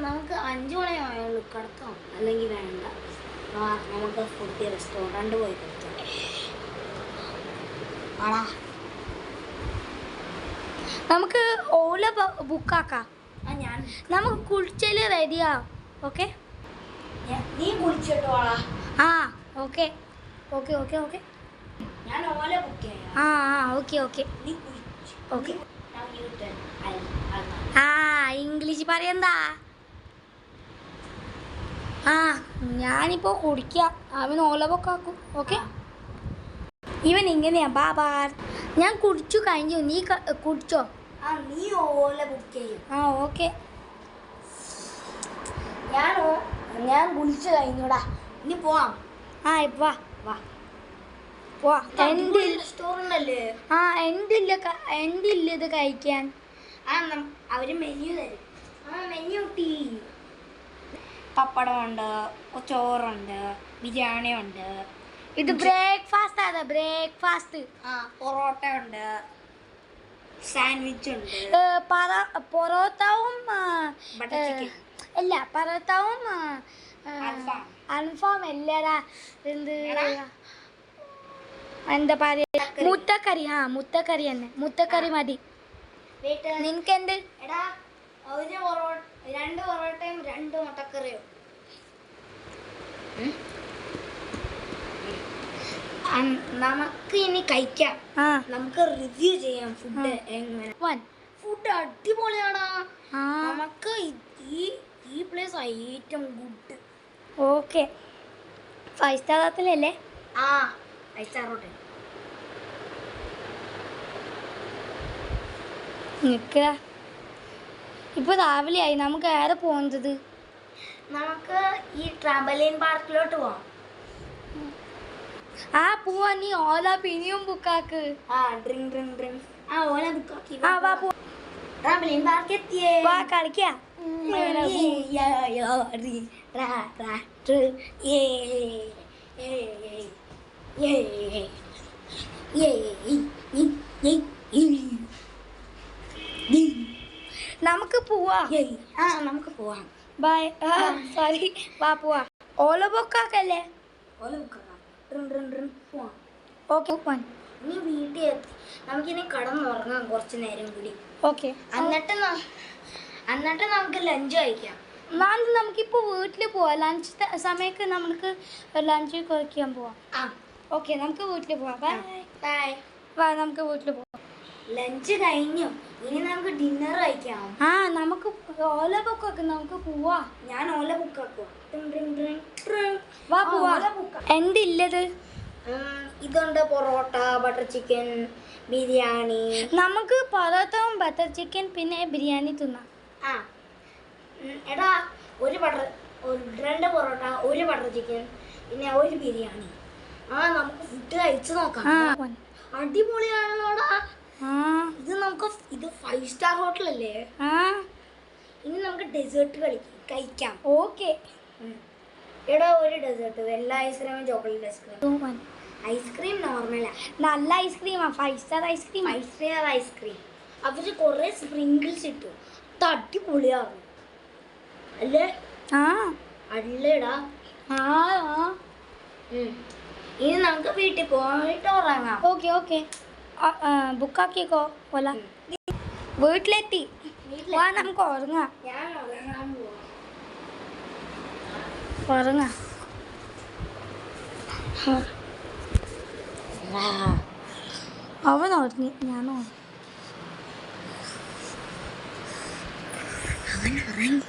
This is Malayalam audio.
നമുക്ക് 5 മണിയായുള്ളൂ കിടക്കാം, അല്ലെങ്കിൽ വേണ്ട. നമുക്ക് ഫുഡ് റെസ്റ്റോറൻറ്റ് പോയി കഴിക്കാം. ആടാ നമുക്ക് ഓല ബുക്കാക്കാം. നമുക്ക് കുളിച്ചൽ റെഡിയാ. ഓക്കെ, നീ കുളിച്ചിട്ടോ? ആ ഓക്കെ ഓക്കെ ഓക്കെ ഓക്കെ, ഞാൻ ഓല ബുക്ക് ചെയ്യാം. ആ ഓക്കെ ഓക്കെ നീ കുളിച്ചു. ഓക്കെ. ആ ഇംഗ്ലീഷ് പറയണ്ടാ. ആ ഞാനിപ്പോൾ കുടിക്കാം. അവൻ ഓല ബുക്കാക്കും. ഓക്കെ, ഇവൻ ഇങ്ങനെയാ ബാബാ. ഞാൻ കുടിച്ചു കഴിഞ്ഞു, നീ കുടിച്ചോ? നീ ഓല ബുക്ക് ചെയ്യും. ആ ഓക്കെ. ഞാൻ കുളിച്ചു കഴിഞ്ഞൂടാ. ഇനി പോവാം. ആ ഇപ്പൊ വാ പോവാ. റെസ്റ്റോറൻ്റ് അല്ലേ? ആ എന്തില്ല ഇത് കഴിക്കാൻ. അവര് മെനു തരും. മെനു ടീ പപ്പടമുണ്ട്, ചോറുണ്ട്, ബിരിയാണി ഉണ്ട്. ഇത് ബ്രേക്ക്ഫാസ്റ്റ് ആണ്. ബ്രേക്ക്ഫാസ്റ്റ്. പൊറോട്ട ഉണ്ട്, സാൻഡ്വിച്ച് ഉണ്ട്, പൊറോട്ടവും ബട്ടർ ചിക്കൻ. അല്ല, പൊറോട്ടവും അൽഫാം അല്ലടാ. എന്താ പറയാ, മുട്ടക്കറി. മുട്ടക്കറി തന്നെ. മുട്ടക്കറി മതി. നിനക്ക് എന്ത്? എടാ, 2 പൊറോട്ടയും 2 മുട്ടക്കറിയും. നമുക്ക് ഇനി കഴിക്കാം. നമുക്ക് റിവ്യൂ ചെയ്യാം ഫുഡ് എങ്ങനെ. ഫുഡ് അടിപൊളിയാടാ. നമുക്ക് ഈ പ്ലേസ് ഏറ്റവും ഗുഡ്. ഓക്കെ, 5 സ്റ്റാർ ഹോട്ടലല്ലേ? 5 സ്റ്റാർ ഹോട്ടൽ. നിൽക്കുക. ഇപ്പോൾ രാവിലെയായി. നമുക്ക് ഏറെ പോകുന്നത്? നമുക്ക് ഈ ട്രാമ്പലൈൻ പാർക്കിലോട്ട് പോവാം. പോവാ. നീ ഓല പിന്നെയും ബുക്കാക്ക്. ഓല ബുക്കാക്കി. വാ പോവാ. ട്രാമ്പലൈൻ പാർക്ക് എത്തിയേ. വാ കളിക്കാം. നമുക്ക് പോവാ. നമുക്ക് പോവാം. ബൈ. സോറി. വാ പോവാ. ഓല ബുക്കാക്കല്ലേ? ഓല ബുക്കാക്കാം. ഓക്കെ. ഇനി വീട്ടിൽ എത്തി നമുക്കിനി കടന്നുറങ്ങാം കുറച്ച് നേരം കൂടി. ഓക്കെ. എന്നിട്ട് നമുക്ക് ലഞ്ച് കഴിക്കാം. നമുക്കിപ്പോൾ വീട്ടിൽ പോവാം. ലഞ്ച് സമയത്ത് നമുക്ക് ലഞ്ച് കഴിക്കാൻ പോവാം. ഓക്കെ, നമുക്ക് വീട്ടിൽ പോവാം. Bye bye. വാ, നമുക്ക് വീട്ടിൽ പോവാം. ലഞ്ച് കഴിഞ്ഞു. ഇനി നമുക്ക് ഡിന്നർ കഴിക്കാം. നമുക്ക് ഓല ബുക്കാക്കാം. നമുക്ക് പോവാ. ഞാൻ ഓല ബുക്കാക്കുക. വാ പോവാ. എന്തില്ലത്? ഇതുണ്ട് പൊറോട്ട, ബട്ടർ ചിക്കൻ, ബിരിയാണി. നമുക്ക് പൊറോട്ടവും ബട്ടർ ചിക്കൻ പിന്നെ ബിരിയാണി തിന്നാം. എടാ, 2 പൊറോട്ട, 1 ബട്ടർ ചിക്കൻ, പിന്നെ 1 ബിരിയാണി. നമുക്ക് ഫുഡ് കഴിച്ചു നോക്കാം. അടിപൊളിയാണല്ലോടാ. ഇത് 5 സ്റ്റാർ ഹോട്ടലല്ലേ? ഇനി നമുക്ക് ഡെസേർട്ട് കഴിക്കാം. ഓക്കെ. എടാ, 1 ഡെസേർട്ട്, വെള്ള ഐസ്ക്രീമും ചോക്ലേറ്റ് ഐസ്ക്രീം. ഐസ്ക്രീം നോർമലാ. നല്ല ഐസ്ക്രീമാ. 5 സ്റ്റാർ ഐസ്ക്രീം. അവര് കുറെ സ്പ്രിങ്കിൾസ് ഇട്ടു. അടിപൊളിയാകും അല്ലേ? അല്ലേടാ. ഇനി നമുക്ക് വീട്ടിൽ പോയിട്ട് ഉറങ്ങാം. ഓക്കെ. ബുക്കാക്കിക്കോ ഓല. വീട്ടിലെത്തി. വാ, നമുക്ക് ഉറങ്ങാം. ഞാൻ ഉറങ്ങാൻ പോവാം. ഉറങ്ങാം. അവൻ ഉറങ്ങി, ഞാൻ അവൻ ഉറങ്ങി.